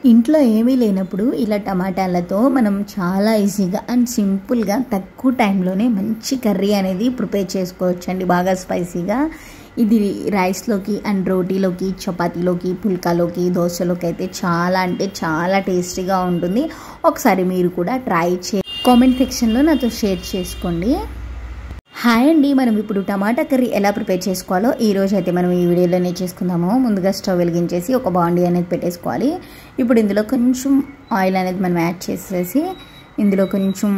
ఇంట్లో ఏమీ లేనప్పుడు ఇలా టమాటాలతో మనం చాలా ఈజీగా అండ్ సింపుల్గా తక్కువ టైంలోనే మంచి కర్రీ అనేది ప్రిపేర్ చేసుకోవచ్చండి. బాగా స్పైసీగా ఇది రైస్లోకి అండ్ రోటీలోకి, చపాతీలోకి, పుల్కాలోకి, దోశలోకి అయితే చాలా అంటే చాలా టేస్టీగా ఉంటుంది. ఒకసారి మీరు కూడా ట్రై కామెంట్ సెక్షన్లో నాతో షేర్ చేసుకోండి. హాయ్ అండి, మనం ఇప్పుడు టమాటా కర్రీ ఎలా ప్రిపేర్ చేసుకోవాలో ఈరోజు అయితే మనం ఈ వీడియోలోనే చేసుకుందాము. ముందుగా స్టవ్ వెలిగించేసి ఒక బాండీ అనేది పెట్టేసుకోవాలి. ఇప్పుడు ఇందులో కొంచెం ఆయిల్ అనేది మనం యాడ్ చేసేసి ఇందులో కొంచెం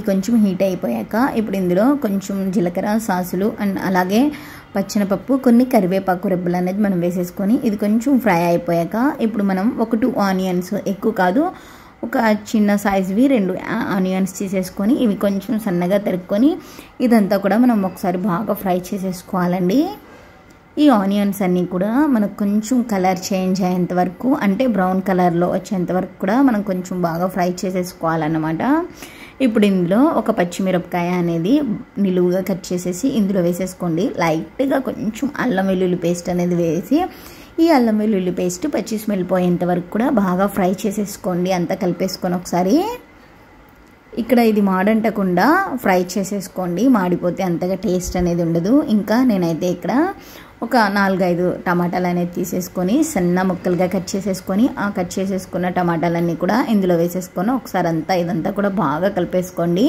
కొంచెం హీట్ అయిపోయాక ఇప్పుడు ఇందులో కొంచెం జీలకర్ర, సాసులు అండ్ అలాగే పచ్చెనపప్పు, కొన్ని కరివేపాకు రెబ్బలు అనేది మనం వేసేసుకొని ఇది కొంచెం ఫ్రై అయిపోయాక ఇప్పుడు మనం 2 ఆనియన్స్, ఎక్కువ కాదు, ఒక చిన్న సైజువి 2 ఆనియన్స్ తీసేసుకొని ఇవి కొంచెం సన్నగా తరుక్కొని ఇదంతా కూడా మనం ఒకసారి బాగా ఫ్రై చేసేసుకోవాలండి. ఈ ఆనియన్స్ అన్నీ కూడా మనకు కొంచెం కలర్ చేంజ్ అయ్యేంత వరకు, అంటే బ్రౌన్ కలర్లో వచ్చేంత వరకు కూడా మనం కొంచెం బాగా ఫ్రై చేసేసుకోవాలన్నమాట. ఇప్పుడు ఇందులో ఒక పచ్చిమిరపకాయ అనేది నిలువుగా కట్ చేసేసి ఇందులో వేసేసుకోండి. లైట్గా కొంచెం అల్లం వెల్లుల్లి పేస్ట్ అనేది వేసి ఈ అల్లం వెల్లుల్లి పేస్ట్ పచ్చి స్మెల్ పోయేంత వరకు కూడా బాగా ఫ్రై చేసేసుకోండి. అంతా కలిపేసుకొని ఒకసారి ఇక్కడ ఇది మాడంటకుండా ఫ్రై చేసేసుకోండి. మాడిపోతే అంతగా టేస్ట్ అనేది ఉండదు. ఇంకా నేనైతే ఇక్కడ ఒక 4-5 టమాటాలు అనేది తీసేసుకొని సన్న ముక్కలుగా కట్ చేసేసుకొని ఆ కట్ చేసేసుకున్న టమాటాలన్నీ కూడా ఇందులో వేసేసుకొని ఒకసారి ఇదంతా కూడా బాగా కలిపేసుకోండి.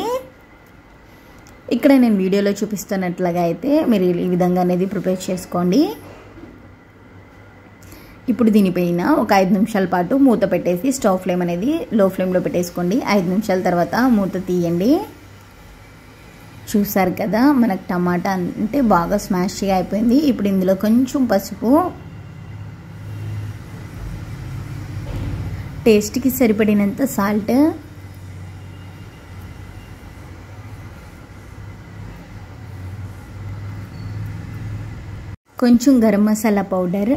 ఇక్కడ నేను వీడియోలో చూపిస్తున్నట్లుగా అయితే మీరు ఈ విధంగా అనేది ప్రిపేర్ చేసుకోండి. ఇప్పుడు దీనిపైన ఒక 5 నిమిషాల పాటు మూత పెట్టేసి స్టవ్ ఫ్లేమ్ అనేది లో ఫ్లేమ్లో పెట్టేసుకోండి. 5 నిమిషాల తర్వాత మూత తీయండి. చూసారు కదా, మనకు టమాటా అంటే బాగా స్మాష్గా అయిపోయింది. ఇప్పుడు ఇందులో కొంచెం పసుపు, టేస్ట్కి సరిపడినంత సాల్ట్, కొంచెం గరం మసాలా పౌడర్,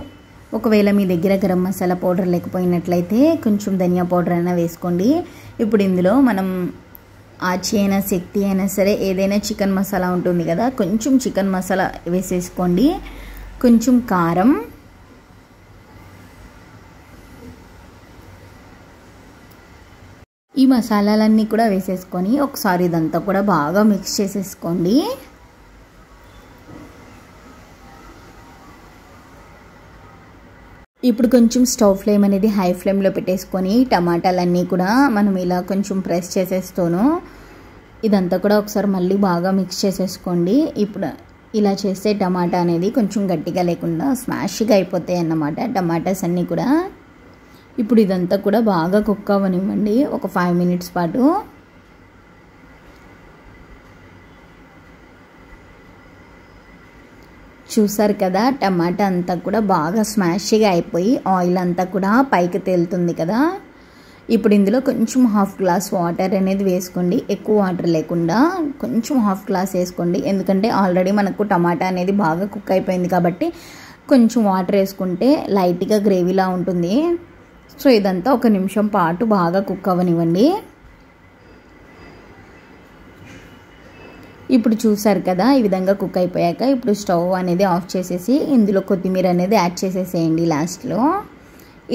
ఒకవేళ మీ దగ్గర గరం మసాలా పౌడర్ లేకపోయినట్లయితే కొంచెం ధనియా పౌడర్ అయినా వేసుకోండి. ఇప్పుడు ఇందులో మనం ఆచి అయినా శక్తి అయినా సరే ఏదైనా చికెన్ మసాలా ఉంటుంది కదా, కొంచెం చికెన్ మసాలా వేసేసుకోండి. కొంచెం కారం, ఈ మసాలాలన్నీ కూడా వేసేసుకొని ఒకసారి ఇదంతా కూడా బాగా మిక్స్ చేసేసుకోండి. ఇప్పుడు కొంచెం స్టవ్ ఫ్లేమ్ అనేది హై ఫ్లేమ్లో పెట్టేసుకొని టమాటాలన్నీ కూడా మనం ఇలా కొంచెం ప్రెస్ చేసేస్తూను ఇదంతా కూడా ఒకసారి మళ్ళీ బాగా మిక్స్ చేసేసుకోండి. ఇప్పుడు ఇలా చేస్తే టమాటా అనేది కొంచెం గట్టిగా లేకుండా స్మాష్గా అయిపోతాయి అన్నమాట టమాటాస్ అన్నీ కూడా. ఇప్పుడు ఇదంతా కూడా బాగా కుక్ అవ్వనివ్వండి ఒక 5 మినిట్స్ పాటు. చూసారు కదా, టమాటా అంతా కూడా బాగా స్మాష్గా అయిపోయి ఆయిల్ అంతా కూడా పైకి తేలుతుంది కదా. ఇప్పుడు ఇందులో కొంచెం 1/2 గ్లాస్ వాటర్ అనేది వేసుకోండి. ఎక్కువ వాటర్ లేకుండా కొంచెం 1/2 గ్లాస్ వేసుకోండి. ఎందుకంటే ఆల్రెడీ మనకు టమాటా అనేది బాగా కుక్ అయిపోయింది కాబట్టి కొంచెం వాటర్ వేసుకుంటే లైట్గా గ్రేవీలా ఉంటుంది. సో ఇదంతా 1 నిమిషం పాటు బాగా కుక్ అవ్వనివ్వండి. ఇప్పుడు చూసారు కదా, ఈ విధంగా కుక్ అయిపోయాక ఇప్పుడు స్టవ్ అనేది ఆఫ్ చేసేసి ఇందులో కొత్తిమీర అనేది యాడ్ చేసేసేయండి లాస్ట్లో.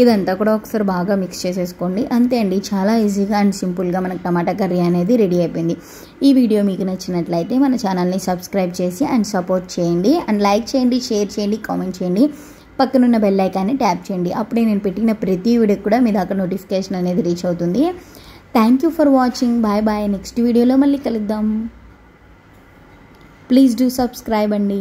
ఇదంతా కూడా ఒకసారి బాగా మిక్స్ చేసేసుకోండి. అంతే అండి, చాలా ఈజీగా అండ్ సింపుల్గా మనకు టమాటా కర్రీ అనేది రెడీ అయిపోయింది. ఈ వీడియో మీకు నచ్చినట్లయితే మన ఛానల్ని సబ్స్క్రైబ్ చేసి అండ్ సపోర్ట్ చేయండి అండ్ లైక్ చేయండి, షేర్ చేయండి, కామెంట్ చేయండి, పక్కనున్న బెల్ ఐకాన్ని ట్యాప్ చేయండి. అప్పుడే నేను పెట్టిన ప్రతి వీడియో కూడా మీ దాకా నోటిఫికేషన్ అనేది రీచ్ అవుతుంది. Thank you for watching. Bye bye. Next వీడియోలో మళ్ళీ కలుద్దాం. ప్లీజ్ డూ సబ్స్క్రైబ్ అండి.